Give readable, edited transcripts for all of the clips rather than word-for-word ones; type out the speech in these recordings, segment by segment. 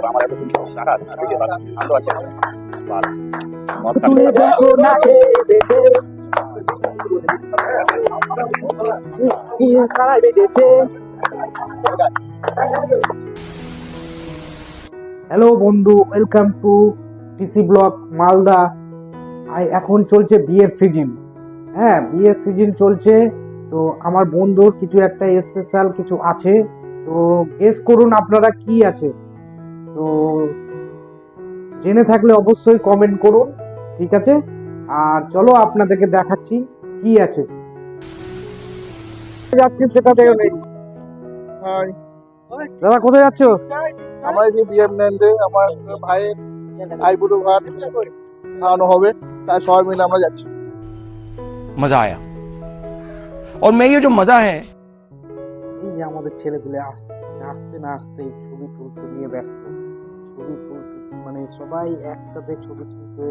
আমার এত সুন্দর টাকা থেকে আনতে পারছি না। তুমি দেখো না কে এসেছে, কারাই বেজেছে। হ্যালো বন্ধু, welcome to PC blog Malda. এখন চলছে বিয়ের সিজন। হ্যাঁ, বিয়ের সিজন চলছে। তো আমার বন্ধুর কিছু একটা স্পেশাল কিছু আছে, তো গেস করুন আপনারা কি আছে। তো জেনে থাকলে অবশ্যই কমেন্ট করুন, ঠিক আছে? আর চলো আপনাদেরকে দেখাচ্ছি কি আছে। যাচ্ছি সেটা দেখো নেই। দাদা কোথায় যাচ্ছ? আমরা এই যে বিয়ের মেনডে আমার ভাইয়ের আইবুড়ো ভাত খাওয়ানো হবে, তাই সবাই মিলে আমরা যাচ্ছি। मजा आया और मैं ये जो मजा है এই যে আমাদের ছেলেগুলো আসতে আসতে না আসতে ছবি তুলতে নিয়ে ব্যস্ত। ছবি তুলতে মানে সবাই একসাথে ছবি তুলতে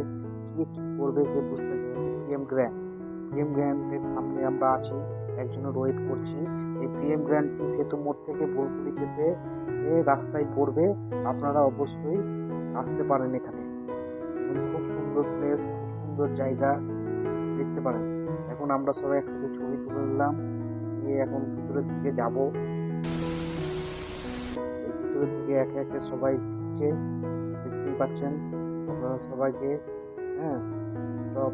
কে কি করবে সে বুঝতে পারছে না। পিএম গ্র্যান্ডের সামনে আমরা আছি, একজনের ওয়েট করছি। এই পিএম গ্র্যান্ডটি সেতু মোড় থেকে বোলপুরি যেতে রাস্তায় পড়বে। আপনারা অবশ্যই আসতে পারেন এখানে। খুব সুন্দর প্লেস, খুব সুন্দর জায়গা, দেখতে পারেন। এখন আমরা সবাই একসাথে ছবি তুলে নিলাম, নিয়ে এখন ভিতরের দিকে যাব। ভিতরের দিকে একে একে সবাই ঢুকছে, দেখতেই পাচ্ছেন আপনারা সবাইকে। হ্যাঁ, সব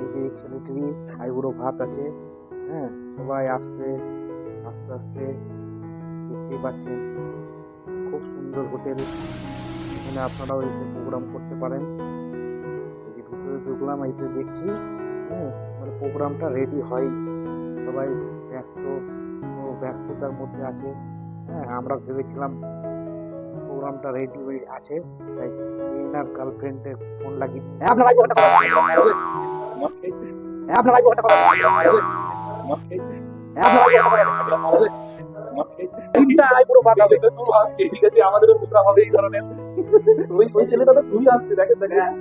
এই যে ছেলেটির আইবুড়ো ভাত আছে। হ্যাঁ, সবাই আসছে আস্তে আস্তে, দেখতেই পাচ্ছেন। খুব সুন্দর হোটেল, এখানে আপনারাও এসে প্রোগ্রাম করতে পারেন। এই যে ভিতরে ঢুকলাম, এসে দেখছি হ্যাঁ মানে প্রোগ্রামটা রেডি হয়, সবাই ব্যস্ত ও ব্যস্ততার মধ্যে আছে। হ্যাঁ, আমরা ভেবেছিলাম প্রোগ্রামটা রেডি হয়ে আছে, তাই এনার গার্লফ্রেন্ডে ফোন লাগিয়ে ঠিক আছে, আমাদেরও প্রোগ্রাম হবে এই ধরনের। ওই ছেলেটা তো খুবই আসছে, দেখেন দেখেন।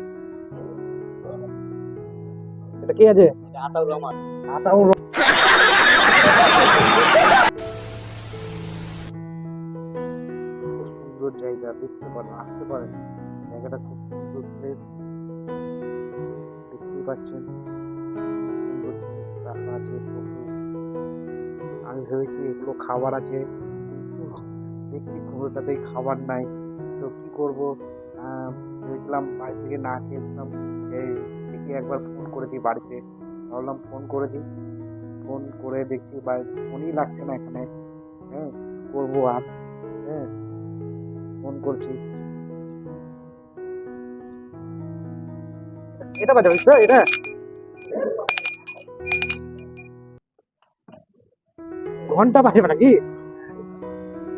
এটা কি আছে? আতাউর রহমান। আতাউর খুব সুন্দর জায়গা, দেখতে পারেন, আসতে পারেন। জায়গাটা খুব সুন্দর প্লেস, দেখতেই পাচ্ছেন। সুন্দর জিনিস রাখা আছে, শোপিস। আমি ভেবেছি এগুলো খাবার আছে, কিন্তু দেখছি কোনোটাতেই খাবার নাই। তো কি করব, ভেবেছিলাম বাড়ি থেকে না খেয়েছিলাম, এই দেখি একবার ফোন করে দিই বাড়িতে। ভাবলাম ফোন করে দিই, ফোন করে দেখছি ফোনই লাগছে না এখানে। হ্যাঁ, কি করবো আর। হ্যাঁ, ফোন করছি। এটা বাজাবে স্যার, এটা ঘন্টা বাজবে নাকি?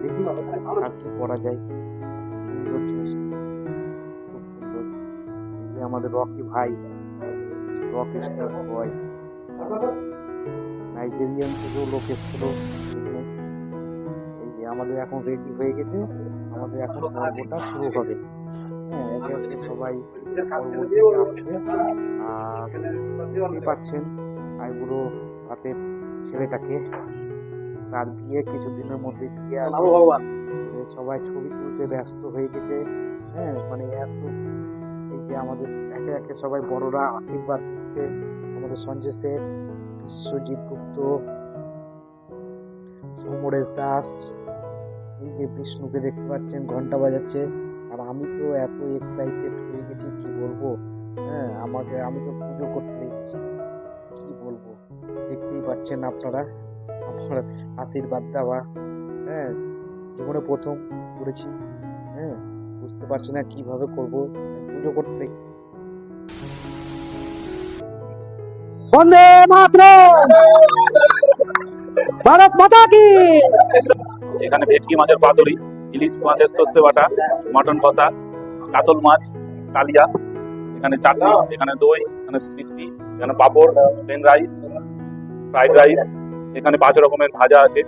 দেখি আর কি করা যায়। সুন্দর জিনিস, খুব সুন্দর। এই যে আমাদের রকি ভাই, রক স্টার বয়, নাইজেরিয়ান থেকেও লোক এসেছিল এখানে। এই যে আমাদের এখন রেডি হয়ে গেছে, আমাদের এখন পর্বটা শুরু হবে। হ্যাঁ, একে একে সবাই পর্ব দিকে আসছে। আর দেখতেই পাচ্ছেন আইবুড়ো হাতের ছেলেটাকে, তার বিয়ে কিছুদিনের মধ্যে বিয়ে আছে। সবাই ছবি তুলতে ব্যস্ত হয়ে গেছে। হ্যাঁ, মানে এত, এই যে আমাদের একে একে সবাই বড়রা আশীর্বাদ দিচ্ছে। আমাদের সঞ্জয় শেঠ, বিশ্বজিৎ গুপ্ত, সমরেশ দাস, এই যে বিষ্ণুকে দেখতে পাচ্ছেন ঘন্টা বাজাচ্ছে। আর আমি তো এত এক্সাইটেড হয়ে গেছি কি বলবো। হ্যাঁ, আমি তো পুজো করতে দেখছি, কি বলবো। দেখতেই পাচ্ছেন আপনারা, আপনার আশীর্বাদ দেওয়া। হ্যাঁ, জীবনে প্রথম করেছি। হ্যাঁ, বুঝতে পারছি না কিভাবে করব, পুজো করতে। বন্দে মাতরম, ভারত মাতা কি। এখানে ভেটকি মাছের পাতুরি, ইলিশ মাছের সর্ষে বাটা, মটন কষা, কাতল মাছ, কালিয়া, এখানে চাটনি, এখানে দই, এখানে মিষ্টি, এখানে পাঁপড়, প্লেন রাইস, ফ্রাইড রাইস, এখানে 5 রকমের ভাজা আছে।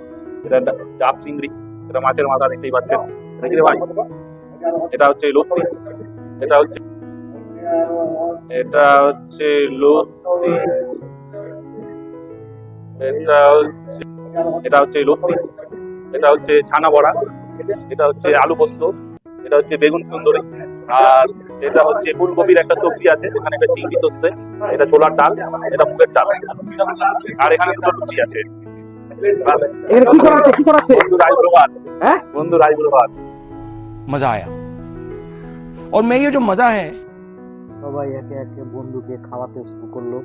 এটা ডাব চিংড়ি, এটা মাছের মাথা, দেখতেই পাচ্ছেন। দেখি রে ভাই, এটা হচ্ছে লস্যি, এটা হচ্ছে লস্যি, এটা হচ্ছে লস্যি, এটা হচ্ছে ছানা বড়া, এটা হচ্ছে আলু পোস্ত, এটা হচ্ছে বেগুন সুন্দরী, আর এটা হচ্ছে ফুলকপির একটা সবজি আছে, এখানে একটা চিংড়ি সর্ষে, এটা ছোলার ডাল, এটা মুগের ডাল, আর এখানে দুটো লুচি আছে। বাস। এখানে কি করাচ্ছে কি করাচ্ছে বন্ধুর আইবুড়ো ভাত, হ্যাঁ বন্ধুর আইবুড়ো ভাত। मजा आया। और मैं ये जो मजा है সবাই একে একে বন্ধুকে খাওয়াতে শুরু করলো।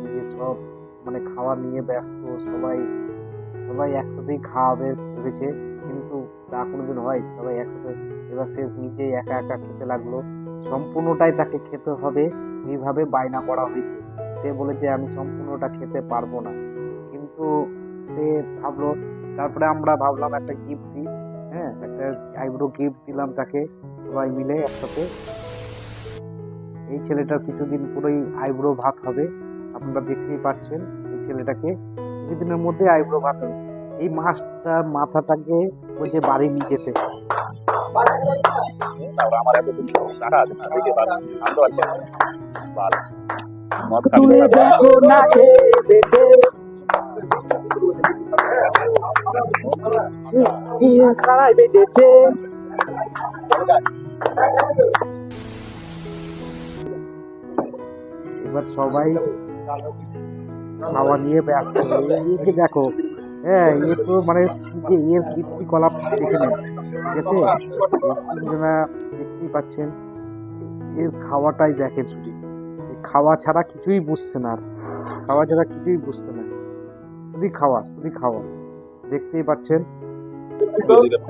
এই সব মানে খাওয়া নিয়ে ব্যস্ত, সবাই সবাই একসাথেই খাওয়াবে ভেবেছে, কিন্তু তা কোনোদিন হয় সবাই একসাথে? এবার সে নিজেই একা একা খেতে লাগলো। সম্পূর্ণটাই তাকে খেতে হবে, এইভাবে বায়না করা হয়েছে। সে বলেছে আমি সম্পূর্ণটা খেতে পারবো না, কিন্তু সে ভাবলো। তারপরে আমরা ভাবলাম একটা গিফট দিই, হ্যাঁ একটা আইব্রো গিফট দিলাম তাকে, সবাই মিলে একসাথে। এই ছেলেটার কিছুদিন পরেই আইব্রো ভাত হবে, আপনারা দেখতেই পাচ্ছেন। এই ছেলেটাকে কিছুদিনের মধ্যে আইব্রো ভাত হবে। এই মাথাটাকে বলছে বাড়ি নিয়ে যেতে। তারপর আমার এত সুন্দর টাকা আছে না, দেখে বাস আনতে পারছে না। বাস। মদ খাবি তুলে না? দেখো না কে এসেছে, খাড়ায় বেজেছে। এবার সবাই খাওয়া নিয়ে ব্যস্ত। একে দেখো, হ্যাঁ এ তো মানে কি যে এর কীর্তিকলাপ দেখে নেন, ঠিক আছে? আপনারা দেখতেই পাচ্ছেন, এর খাওয়াটাই দেখেন শুধু। এই খাওয়া ছাড়া কিছুই বুঝছে না, আর খাওয়া ছাড়া কিছুই বুঝছে না, শুধু খাওয়া শুধু খাওয়া, দেখতেই পাচ্ছেন।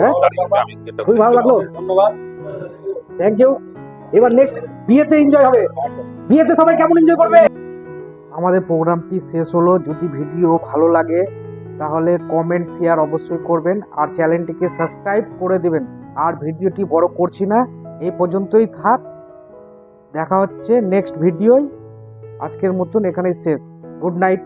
হ্যাঁ? আমি এটা খুবই ভালো লাগলো, ধন্যবাদ, থ্যাংক ইউ। এবার নেক্সট বিয়েতে এনজয় হবে। বিয়েতে সবাই কেমন এনজয় করবে? আমাদের প্রোগ্রামটি শেষ হলো। যদি ভিডিও ভালো লাগে তাহলে কমেন্ট শেয়ার অবশ্যই করবেন, আর চ্যানেলটিকে সাবস্ক্রাইব করে দেবেন। আর ভিডিওটি বড় করছি না, এই পর্যন্তই থাক। দেখা হচ্ছে নেক্সট ভিডিওয়। আজকের মতন এখানেই শেষ। Good night.